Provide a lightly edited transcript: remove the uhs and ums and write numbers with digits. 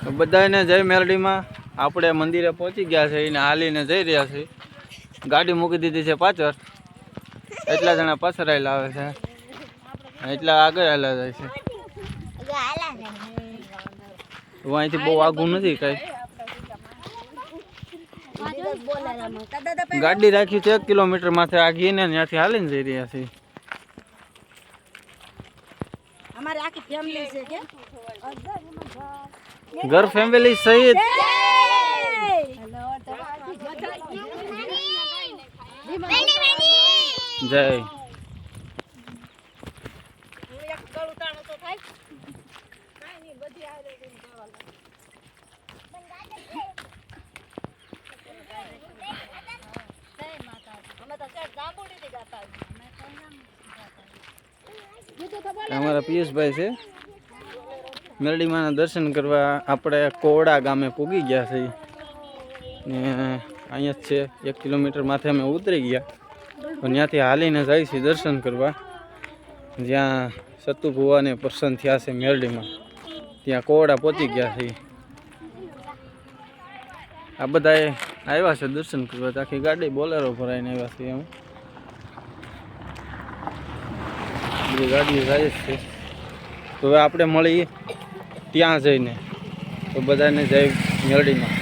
બધાને જય મેલડીમાં આપણે મંદિરે પહોંચી ગયા છે એને હાલીને જઈ રહ્યા છે ગાડી મૂકી દીધી છે પાછળ એટલા જણા પાછળ આવેલા આવે છે એટલા આગળ આવેલા જાય છે અહીંથી બહુ આઘું નથી કઈ ગાડી રાખી છે 1 કિલોમીટર માથે આગી ને ત્યાંથી હાલીને જઈ રહ્યા છે हमारे आकी फैमिली से के घर फैमिली सहित जय हमारा पीयूष भाई से मेलडी माना दर्शन करवा આપણે કોડા ગામે પૂગી ગયા છે ને અહીંયા છે 1 કિલોમીટર માથે અમે ઉતરી ગયા અને ત્યાંથી હાલીને જાય છે દર્શન કરવા જ્યાં સતુ ભુવાને પ્રસન્ન થયા છે મેલડીમાં ત્યાં કોડા પહોંચી ગયા છે આ બધાએ આવ્યા છે દર્શન કરવા આખી ગાડી બોલેરો ભરાઈને આવ્યા છે એમ બધી ગાડીઓ જાય છે તો હવે આપણે મળીએ ત્યાં જઈને તો બધાને જય મેલડીમાં